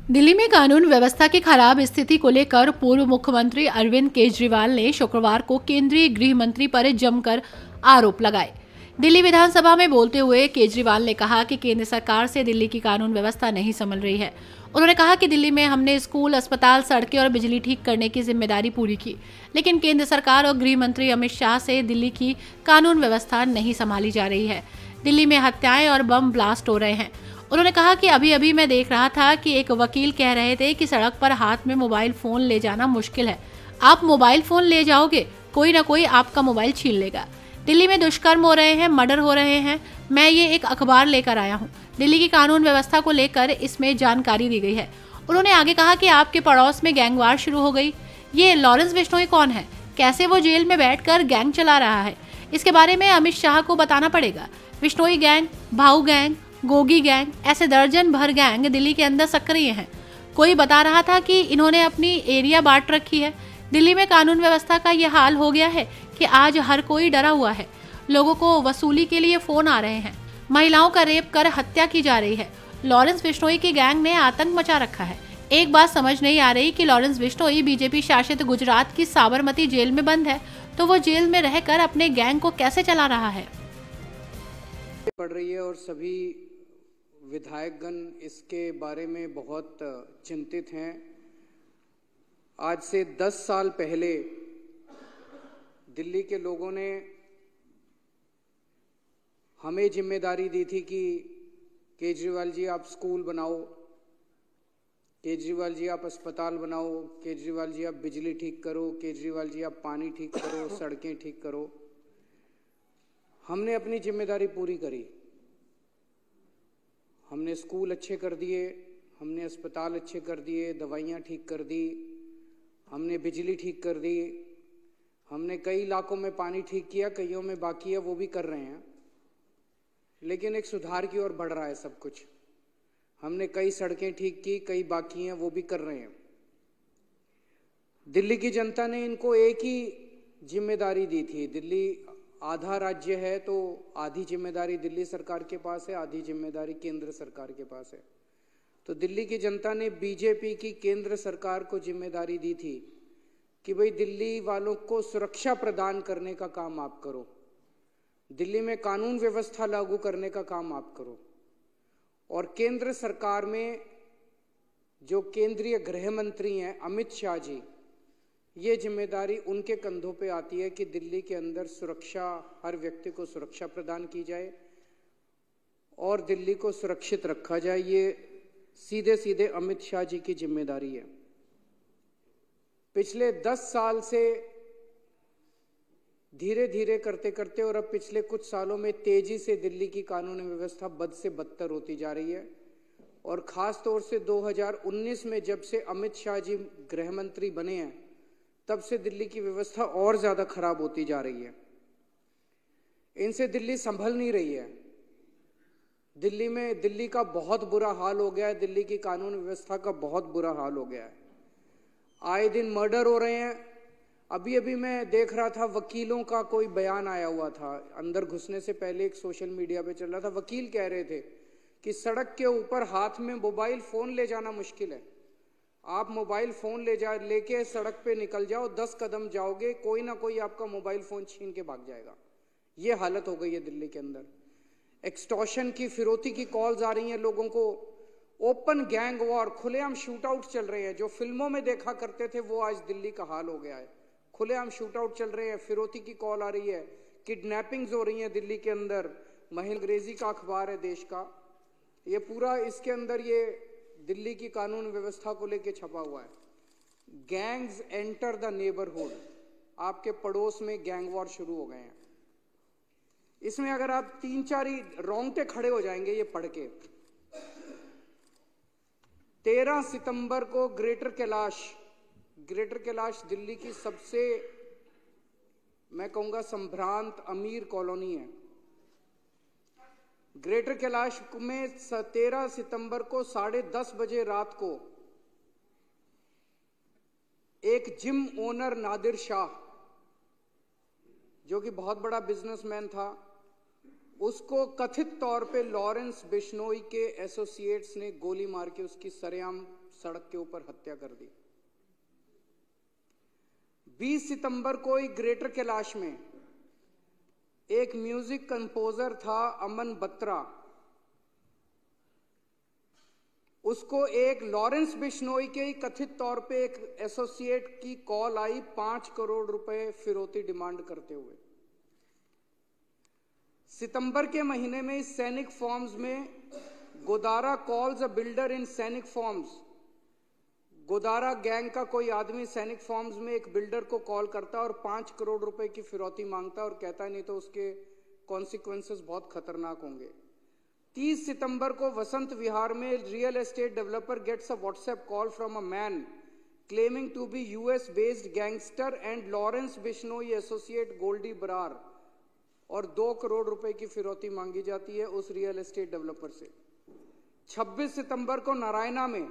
दिल्ली में कानून व्यवस्था की खराब स्थिति को लेकर पूर्व मुख्यमंत्री अरविंद केजरीवाल ने शुक्रवार को केंद्रीय गृह मंत्री पर जमकर आरोप लगाए। दिल्ली विधानसभा में बोलते हुए केजरीवाल ने कहा कि केंद्र सरकार से दिल्ली की कानून व्यवस्था नहीं संभल रही है। उन्होंने कहा कि दिल्ली में हमने स्कूल, अस्पताल, सड़कें और बिजली ठीक करने की जिम्मेदारी पूरी की, लेकिन केंद्र सरकार और गृह मंत्री अमित शाह से दिल्ली की कानून व्यवस्था नहीं संभाली जा रही है। दिल्ली में हत्याएं और बम ब्लास्ट हो रहे हैं। उन्होंने कहा कि अभी अभी मैं देख रहा था कि एक वकील कह रहे थे कि सड़क पर हाथ में मोबाइल फोन ले जाना मुश्किल है। आप मोबाइल फोन ले जाओगे, कोई ना कोई आपका मोबाइल छीन लेगा। दिल्ली में दुष्कर्म हो रहे हैं, मर्डर हो रहे हैं। मैं ये एक अखबार लेकर आया हूँ। दिल्ली की कानून व्यवस्था को लेकर इसमें जानकारी दी गई है। उन्होंने आगे कहा कि आपके पड़ोस में गैंगवार शुरू हो गई। ये लॉरेंस बिश्नोई कौन है? कैसे वो जेल में बैठकर गैंग चला रहा है? इसके बारे में अमित शाह को बताना पड़ेगा। बिश्नोई गैंग, भाऊ गैंग, गोगी गैंग, ऐसे दर्जन भर गैंग दिल्ली के अंदर सक्रिय हैं। कोई बता रहा था कि इन्होंने अपनी एरिया बांट रखी है। दिल्ली में कानून व्यवस्था का यह हाल हो गया है कि आज हर कोई डरा हुआ है। लोगों को वसूली के लिए फोन आ रहे हैं। महिलाओं का रेप कर हत्या की जा रही है। लॉरेंस बिश्नोई की गैंग ने आतंक मचा रखा है। एक बात समझ नहीं आ रही कि लॉरेंस बिश्नोई बीजेपी शासित गुजरात की साबरमती जेल में बंद है, तो वो जेल में रहकर अपने गैंग को कैसे चला रहा है? पड़ रही है और सभी विधायकगण इसके बारे में बहुत चिंतित हैं। आज से 10 साल पहले दिल्ली के लोगों ने हमें जिम्मेदारी दी थी कि केजरीवाल जी आप स्कूल बनाओ, केजरीवाल जी आप अस्पताल बनाओ, केजरीवाल जी आप बिजली ठीक करो, केजरीवाल जी आप पानी ठीक करो, सड़कें ठीक करो। हमने अपनी जिम्मेदारी पूरी करी। हमने स्कूल अच्छे कर दिए, हमने अस्पताल अच्छे कर दिए, दवाइयाँ ठीक कर दी, हमने बिजली ठीक कर दी, हमने कई इलाकों में पानी ठीक किया, कईयों में बाकी है, वो भी कर रहे हैं। लेकिन एक सुधार की ओर बढ़ रहा है सब कुछ। हमने कई सड़कें ठीक की, कई बाकी हैं, वो भी कर रहे हैं। दिल्ली की जनता ने इनको एक ही जिम्मेदारी दी थी। दिल्ली आधा राज्य है तो आधी जिम्मेदारी दिल्ली सरकार के पास है, आधी जिम्मेदारी केंद्र सरकार के पास है। तो दिल्ली की जनता ने बीजेपी की केंद्र सरकार को जिम्मेदारी दी थी कि भाई दिल्ली वालों को सुरक्षा प्रदान करने का काम आप करो, दिल्ली में कानून व्यवस्था लागू करने का काम आप करो। और केंद्र सरकार में जो केंद्रीय गृह मंत्री हैं अमित शाह जी, ये जिम्मेदारी उनके कंधों पे आती है कि दिल्ली के अंदर सुरक्षा, हर व्यक्ति को सुरक्षा प्रदान की जाए और दिल्ली को सुरक्षित रखा जाए। ये सीधे सीधे अमित शाह जी की जिम्मेदारी है। पिछले 10 साल से धीरे धीरे करते करते और अब पिछले कुछ सालों में तेजी से दिल्ली की कानून व्यवस्था बद से बदतर होती जा रही है। और खास तौर से 2019 में जब से अमित शाह जी गृह मंत्री बने हैं, तब से दिल्ली की व्यवस्था और ज्यादा खराब होती जा रही है। इनसे दिल्ली संभल नहीं रही है। दिल्ली का बहुत बुरा हाल हो गया है। दिल्ली की कानून व्यवस्था का बहुत बुरा हाल हो गया है। आए दिन मर्डर हो रहे हैं। अभी अभी मैं देख रहा था, वकीलों का कोई बयान आया हुआ था, अंदर घुसने से पहले एक सोशल मीडिया पे चल रहा था। वकील कह रहे थे कि सड़क के ऊपर हाथ में मोबाइल फोन ले जाना मुश्किल है। आप मोबाइल फोन लेके सड़क पे निकल जाओ, 10 कदम जाओगे, कोई ना कोई आपका मोबाइल फोन छीन के भाग जाएगा। ये हालत हो गई है दिल्ली के अंदर। एक्सटॉर्शन की, फिरौती की कॉल्स आ रही हैं लोगों को। ओपन गैंग वॉर, खुलेआम शूट आउट चल रहे हैं। जो फिल्मों में देखा करते थे वो आज दिल्ली का हाल हो गया है। खुलेआम शूट आउट चल रहे हैं, फिरौती की कॉल आ रही है, किडनैपिंग्स हो रही हैं दिल्ली के अंदर। अंग्रेजी का अखबार है देश का, ये पूरा इसके अंदर ये दिल्ली की कानून व्यवस्था को लेके छपा हुआ है। गैंग्स एंटर द नेबरहुड, आपके पड़ोस में गैंग वॉर शुरू हो गए हैं। इसमें अगर आप 3-4 ही रोंगटे खड़े हो जाएंगे ये पढ़ के। 13 सितंबर को ग्रेटर कैलाश दिल्ली की सबसे, मैं कहूंगा, संभ्रांत अमीर कॉलोनी है। ग्रेटर कैलाश में 13 सितंबर को 10:30 बजे रात को एक जिम ओनर नादिर शाह, जो कि बहुत बड़ा बिजनेसमैन था, उसको कथित तौर पे लॉरेंस बिश्नोई के एसोसिएट्स ने गोली मार के उसकी सरेआम सड़क के ऊपर हत्या कर दी। 20 सितंबर को ही ग्रेटर कैलाश में एक म्यूजिक कंपोजर था अमन बत्रा, उसको एक लॉरेंस बिश्नोई के कथित तौर पे एक एसोसिएट की कॉल आई 5 करोड़ रुपए फिरौती डिमांड करते हुए। सितंबर के महीने में इस सैनिक फॉर्म्स में गोदारा कॉल्स अ बिल्डर इन सैनिक फॉर्म्स, गोदारा गैंग का कोई आदमी सैनिक फॉर्म्स में एक बिल्डर को कॉल करता और 5 करोड़ रुपए की फिरौती मांगता और कहता नहीं तो उसके कॉन्सिक्वेंसेस बहुत खतरनाक होंगे। 30 सितंबर को वसंत विहार में real estate developer gets a WhatsApp call from a man claiming to be US based gangster and Lawrence Bishnoi associate Goldy Brar, और 2 करोड़ रुपए की फिरौती मांगी जाती है उस रियल एस्टेट डेवलपर से। 26 सितंबर को नारायणा में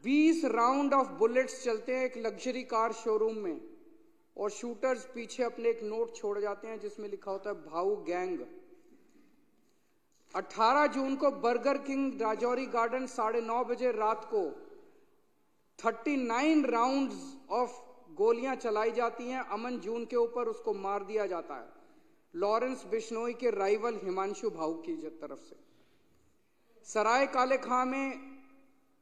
20 राउंड ऑफ बुलेट्स चलते हैं एक लग्जरी कार शोरूम में, और शूटर्स पीछे अपने एक नोट छोड़ जाते हैं जिसमें लिखा होता है भाऊ गैंग। 18 जून को बर्गर किंग राजौरी गार्डन 9:30 बजे रात को 39 राउंड्स ऑफ गोलियां चलाई जाती हैं अमन जून के ऊपर, उसको मार दिया जाता है लॉरेंस बिश्नोई के राइवल हिमांशु भाऊ की तरफ से। सराय काले खां में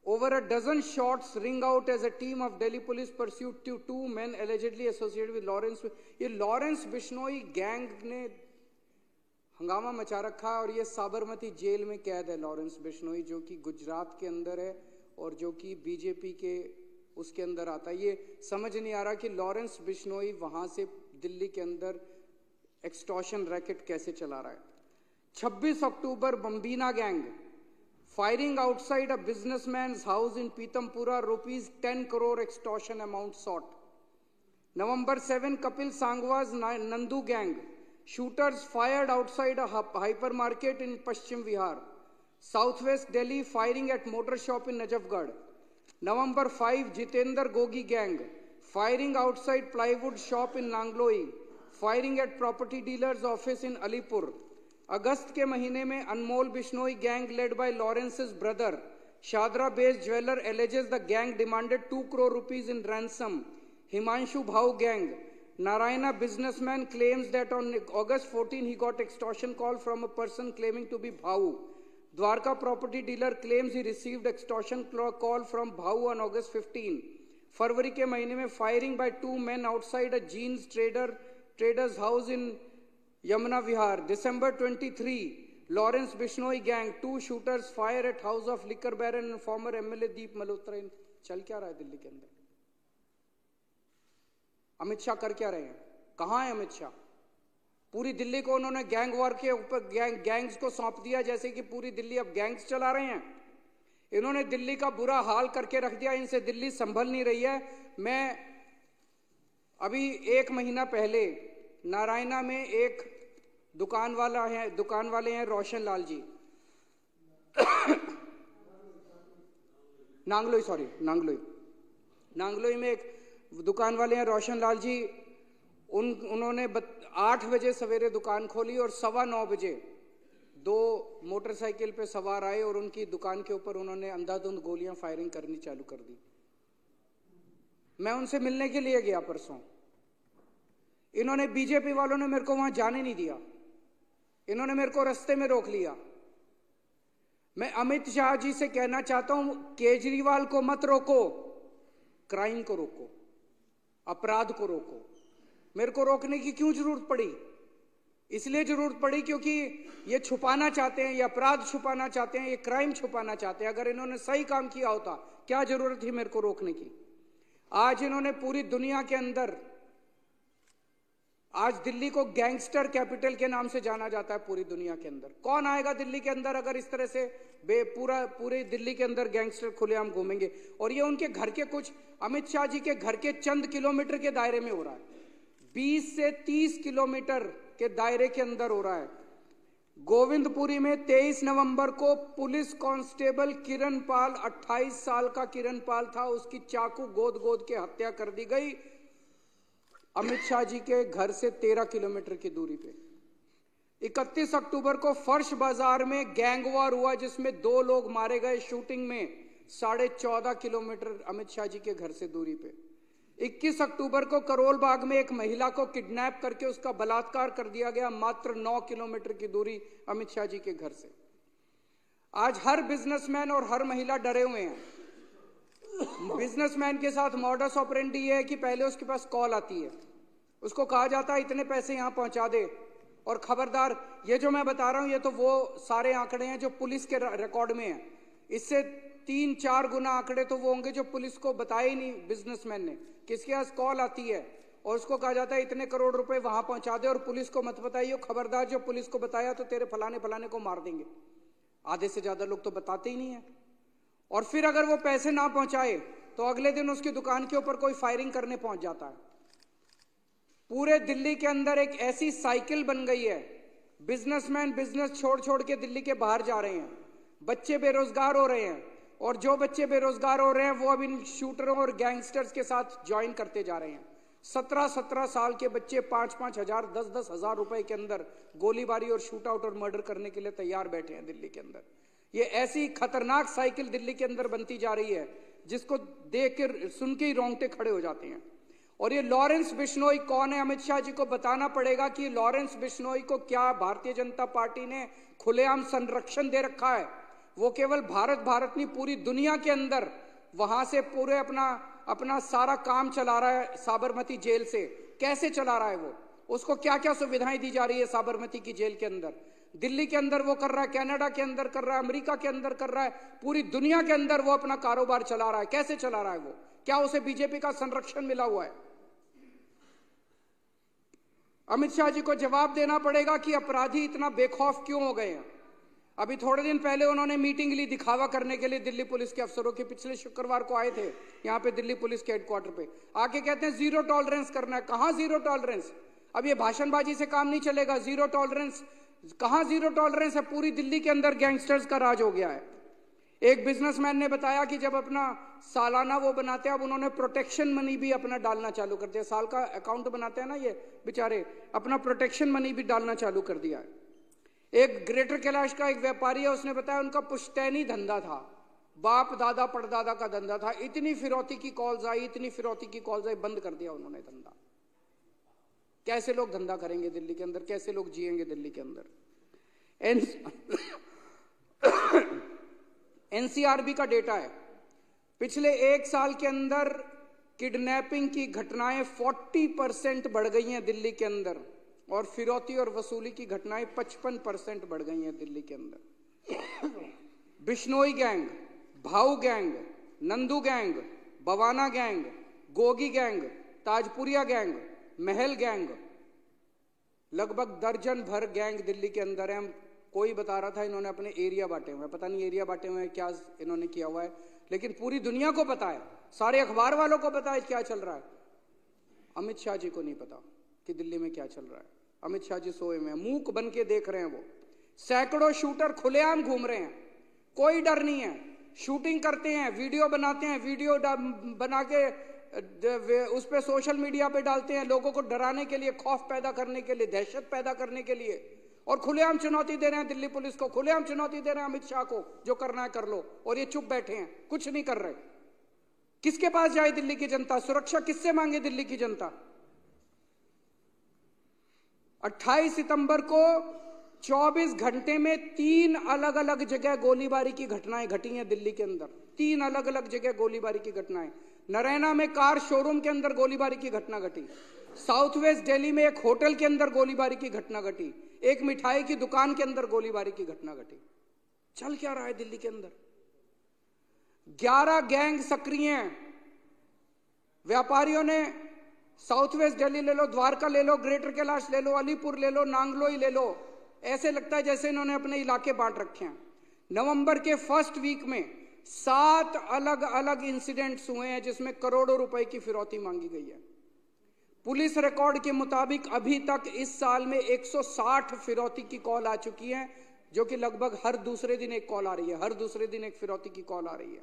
over a dozen shots ring out as a team of Delhi police pursued 2 men allegedly associated with Lawrence। ये लॉरेंस बिश्नोई गैंग ने हंगामा मचा रखा है और ये साबरमती जेल में कैद है लॉरेंस बिश्नोई, जो कि गुजरात के अंदर है और जो कि बीजेपी के उसके अंदर आता है। ये समझ नहीं आ रहा कि लॉरेंस बिश्नोई वहां से दिल्ली के अंदर एक्सटॉर्शन रैकेट कैसे चला रहा है। 26 अक्टूबर बम्बीना gang firing outside a businessman's house in Pitampura, rupees 10 crore extortion amount sought। November 7, Kapil Sangwa's Nandu gang, shooters fired outside a hypermarket in Paschim Vihar। Southwest Delhi, firing at motor shop in Najafgarh। November 5, Jitendra Gogi gang, firing outside plywood shop in Nangloi, firing at property dealer's office in Alipur। अगस्त के महीने में Anmol Bishnoi gang led by Lawrence's brother Shahdara based jeweller alleges the gang demanded 2 crore rupees in ransom। Himanshu Bhau gang Narayana businessman claims that on August 14 he got extortion call from a person claiming to be Bhau। Dwarka property dealer claims he received extortion call from Bhau on August 15। फरवरी के महीने में firing by 2 men outside a jeans trader's house in Yamuna Vihar। December 23, Lawrence Bishnoi gang, 2 shooters fire at house of liquor baron and former MLA Deep Malhotra। चल क्या रहा है दिल्ली के अंदर? अमित शाह कर क्या रहे हैं? कहां है अमित शाह? पूरी दिल्ली को उन्होंने गैंग वॉर के ऊपर गैंग्स को सौंप दिया, जैसे कि पूरी दिल्ली अब गैंग्स चला रहे हैं। इन्होंने दिल्ली का बुरा हाल करके रख दिया, इनसे दिल्ली संभल नहीं रही है। मैं अभी 1 महीना पहले नारायणा में एक दुकान वाले हैं रोशन लाल जी नांगलोई में एक दुकान वाले हैं रोशन लाल जी। उन्होंने 8 बजे सवेरे दुकान खोली और 9:15 बजे 2 मोटरसाइकिल पे सवार आए और उनकी दुकान के ऊपर उन्होंने अंधाधुंध गोलियां फायरिंग करनी चालू कर दी। मैं उनसे मिलने के लिए गया परसों, इन्होंने बीजेपी वालों ने मेरे को वहां जाने नहीं दिया, इन्होंने मेरे को रास्ते में रोक लिया। मैं अमित शाह जी से कहना चाहता हूं, केजरीवाल को मत रोको, क्राइम को रोको, अपराध को रोको। मेरे को रोकने की क्यों जरूरत पड़ी? इसलिए जरूरत पड़ी क्योंकि ये छुपाना चाहते हैं, ये अपराध छुपाना चाहते हैं, ये क्राइम छुपाना चाहते हैं। अगर इन्होंने सही काम किया होता, क्या जरूरत थी मेरे को रोकने की? आज इन्होंने पूरी दुनिया के अंदर, आज दिल्ली को गैंगस्टर कैपिटल के नाम से जाना जाता है पूरी दुनिया के अंदर। कौन आएगा दिल्ली के अंदर अगर इस तरह से पूरे दिल्ली के अंदर गैंगस्टर खुलेआम घूमेंगे? और ये उनके घर के कुछ, अमित शाह जी के घर के चंद किलोमीटर के दायरे में हो रहा है, 20 से 30 किलोमीटर के दायरे के अंदर हो रहा है। गोविंदपुरी में 23 नवंबर को पुलिस कांस्टेबल किरण पाल, 28 साल का किरण पाल था, उसकी चाकू गोद के हत्या कर दी गई अमित शाह जी के घर से 13 किलोमीटर की दूरी पे। 31 अक्टूबर को फर्श बाजार में गैंग वॉर हुआ जिसमें 2 लोग मारे गए शूटिंग में, 14.5 किलोमीटर अमित शाह जी के घर से दूरी पे। 21 अक्टूबर को करोल बाग में एक महिला को किडनैप करके उसका बलात्कार कर दिया गया, मात्र 9 किलोमीटर की दूरी अमित शाह जी के घर से। आज हर बिजनेसमैन और हर महिला डरे हुए हैं। बिजनेसमैन के साथ मॉडस ऑपरेंडी ये है कि पहले उसके पास कॉल आती है, उसको कहा जाता है इतने पैसे यहां पहुंचा दे, और खबरदार, ये जो मैं बता रहा हूं ये तो वो सारे आंकड़े हैं जो पुलिस के रिकॉर्ड में हैं। इससे 3-4 गुना आंकड़े तो वो होंगे जो पुलिस को बताए ही नहीं बिजनेसमैन ने। किसके पास कॉल आती है और उसको कहा जाता है इतने करोड़ रुपए वहां पहुंचा दे और पुलिस को मत बताइए, खबरदार जो पुलिस को बताया तो तेरे फलाने फलाने को मार देंगे। आधे से ज्यादा लोग तो बताते ही नहीं है। और फिर अगर वो पैसे ना पहुंचाए तो अगले दिन उसकी दुकान के ऊपर कोई फायरिंग करने पहुंच जाता है। पूरे दिल्ली के अंदर एक ऐसी साइकिल बन गई है, बिजनेसमैन बिजनेस छोड़ छोड़ के दिल्ली के बाहर जा रहे हैं, बच्चे बेरोजगार हो रहे हैं, और जो बच्चे बेरोजगार हो रहे हैं वो अब इन शूटरों और गैंगस्टर्स के साथ ज्वाइन करते जा रहे हैं। 17-17 साल के बच्चे 5-5 हजार 10-10 हजार रुपए के अंदर गोलीबारी और शूट आउट और मर्डर करने के लिए तैयार बैठे हैं दिल्ली के अंदर। ये ऐसी खतरनाक साइकिल दिल्ली के अंदर बनती जा रही है जिसको देख के सुन के ही रोंगटे खड़े हो जाते हैं। और ये लॉरेंस बिश्नोई कौन है, अमित शाह जी को बताना पड़ेगा कि लॉरेंस बिश्नोई को क्या भारतीय जनता पार्टी ने खुलेआम संरक्षण दे रखा है। वो केवल भारत नहीं, पूरी दुनिया के अंदर वहां से पूरे अपना सारा काम चला रहा है साबरमती जेल से। कैसे चला रहा है वो, उसको क्या क्या सुविधाएं दी जा रही है साबरमती की जेल के अंदर। दिल्ली के अंदर वो कर रहा है, कनाडा के अंदर कर रहा है, अमेरिका के अंदर कर रहा है, पूरी दुनिया के अंदर वो अपना कारोबार चला रहा है। कैसे चला रहा है वो, क्या उसे बीजेपी का संरक्षण मिला हुआ है? अमित शाह जी को जवाब देना पड़ेगा कि अपराधी इतना बेखौफ क्यों हो गए हैं। अभी थोड़े दिन पहले उन्होंने मीटिंग ली दिखावा करने के लिए दिल्ली पुलिस के अफसरों की। पिछले शुक्रवार को आए थे यहां पे दिल्ली पुलिस के हेडक्वार्टर पे, आके कहते हैं जीरो टॉलरेंस करना है। कहां जीरो टॉलरेंस? अब ये भाषणबाजी से काम नहीं चलेगा। जीरो टॉलरेंस कहां? जीरो टॉलरेंस है, पूरी दिल्ली के अंदर गैंगस्टर्स का राज हो गया है। एक बिजनेसमैन ने बताया कि जब अपना सालाना वो बनाते हैं, अब उन्होंने प्रोटेक्शन मनी भी अपना डालना चालू कर दिया। साल का अकाउंट बनाते हैं ना ये बेचारे, अपना प्रोटेक्शन मनी भी डालना चालू कर दिया है। एक ग्रेटर कैलाश का एक व्यापारी है, उसने बताया उनका पुश्तैनी धंधा था, बाप दादा परदादा का धंधा था। इतनी फिरौती की कॉल्स आई, इतनी फिरौती की कॉल्स आई, बंद कर दिया उन्होंने धंधा। कैसे लोग धंधा करेंगे दिल्ली के अंदर, कैसे लोग जिएंगे दिल्ली के अंदर? एनसीआरबी का डेटा है, पिछले 1 साल के अंदर किडनैपिंग की घटनाएं 40% बढ़ गई हैं दिल्ली के अंदर, और फिरौती और वसूली की घटनाएं 55% बढ़ गई हैं दिल्ली के अंदर। बिश्नोई गैंग, भाऊ gang, Nandu gang, Bawana gang, Gogi gang, Tajpuriya gang, महल गैंग, लगभग दर्जन भर गैंग दिल्ली के अंदर है। कोई बता रहा था इन्होंने अपने एरिया बांटे हुए हैं, पता नहीं एरिया बांटे हुए हैं क्या इन्होंने किया हुआ है, लेकिन पूरी दुनिया को पता है, सारे अखबार वालों को पता है क्या चल रहा है। अमित शाह जी को नहीं पता कि दिल्ली में क्या चल रहा है। अमित शाह जी सोए में मूक बन के देख रहे हैं। वो सैकड़ों शूटर खुलेआम घूम रहे हैं, कोई डर नहीं है, शूटिंग करते हैं, वीडियो बनाते हैं, वीडियो बना के उस पे सोशल मीडिया पे डालते हैं, लोगों को डराने के लिए, खौफ पैदा करने के लिए, दहशत पैदा करने के लिए, और खुलेआम चुनौती दे रहे हैं दिल्ली पुलिस को, खुलेआम चुनौती दे रहे हैं अमित शाह को, जो करना है कर लो। और ये चुप बैठे हैं, कुछ नहीं कर रहे। किसके पास जाए दिल्ली की जनता? सुरक्षा किससे मांगे दिल्ली की जनता? 28 सितंबर को 24 घंटे में 3 अलग अलग जगह गोलीबारी की घटनाएं घटी हैं दिल्ली के अंदर। 3 अलग अलग जगह गोलीबारी की घटनाएं। नरैना में कार शोरूम के अंदर गोलीबारी की घटना घटी, साउथ वेस्ट दिल्ली में एक होटल के अंदर गोलीबारी की घटना घटी, एक मिठाई की दुकान के अंदर गोलीबारी की घटना घटी। चल क्या रहा है दिल्ली के अंदर? 11 गैंग सक्रिय हैं। व्यापारियों ने साउथ वेस्ट दिल्ली ले लो, द्वारका ले लो, ग्रेटर कैलाश ले लो, अलीपुर ले लो, नांगलोई ले लो, ऐसे लगता है जैसे इन्होंने अपने इलाके बांट रखे हैं। नवंबर के फर्स्ट वीक में 7 अलग अलग इंसिडेंट्स हुए हैं जिसमें करोड़ों रुपए की फिरौती मांगी गई है। पुलिस रिकॉर्ड के मुताबिक अभी तक इस साल में 160 फिरौती की कॉल आ चुकी है, जो कि लगभग हर दूसरे दिन एक कॉल आ रही है, हर दूसरे दिन एक फिरौती की कॉल आ रही है।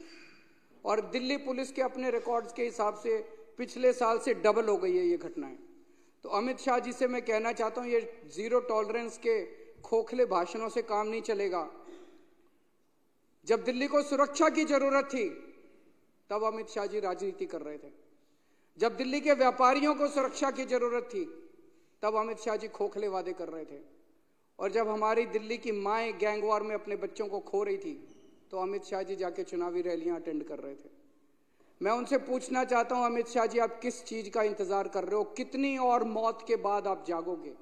और दिल्ली पुलिस के अपने रिकॉर्ड्स के हिसाब से पिछले साल से डबल हो गई है ये घटनाएं। तो अमित शाह जी से मैं कहना चाहता हूं, ये जीरो टॉलरेंस के खोखले भाषणों से काम नहीं चलेगा। जब दिल्ली को सुरक्षा की जरूरत थी तब अमित शाह जी राजनीति कर रहे थे। जब दिल्ली के व्यापारियों को सुरक्षा की जरूरत थी तब अमित शाह जी खोखले वादे कर रहे थे। और जब हमारी दिल्ली की माएं गैंगवार में अपने बच्चों को खो रही थी तो अमित शाह जी जाके चुनावी रैलियां अटेंड कर रहे थे। मैं उनसे पूछना चाहता हूं, अमित शाह जी, आप किस चीज का इंतजार कर रहे हो? कितनी और मौत के बाद आप जागोगे?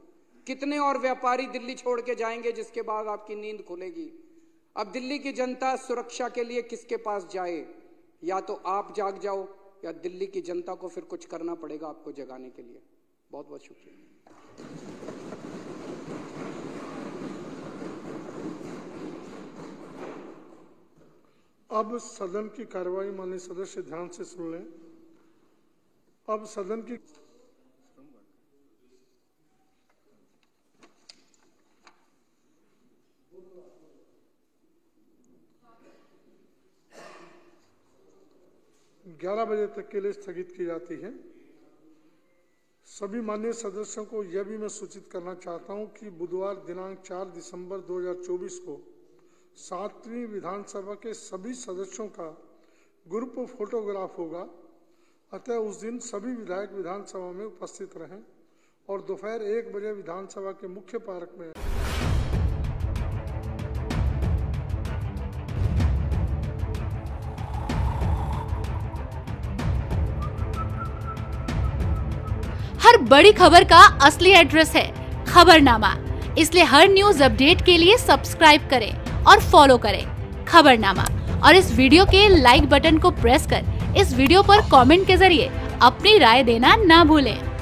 कितने और व्यापारी दिल्ली छोड़ के जाएंगे जिसके बाद आपकी नींद खुलेगी? अब दिल्ली की जनता सुरक्षा के लिए किसके पास जाए? या तो आप जाग जाओ या दिल्ली की जनता को फिर कुछ करना पड़ेगा आपको जगाने के लिए। बहुत बहुत शुक्रिया। अब सदन की कार्यवाही माननीय सदस्य ध्यान से सुन लें। अब सदन की ग्यारह बजे तक के लिए स्थगित की जाती है। सभी माननीय सदस्यों को यह भी मैं सूचित करना चाहता हूं कि बुधवार दिनांक 4 दिसंबर 2024 को 7वीं विधानसभा के सभी सदस्यों का ग्रुप फोटोग्राफ होगा। अतः उस दिन सभी विधायक विधानसभा में उपस्थित रहें और दोपहर 1 बजे विधानसभा के मुख्य पार्क में हर बड़ी खबर का असली एड्रेस है खबरनामा। इसलिए हर न्यूज अपडेट के लिए सब्सक्राइब करें और फॉलो करें खबरनामा। और इस वीडियो के लाइक बटन को प्रेस कर इस वीडियो पर कमेंट के जरिए अपनी राय देना ना भूलें।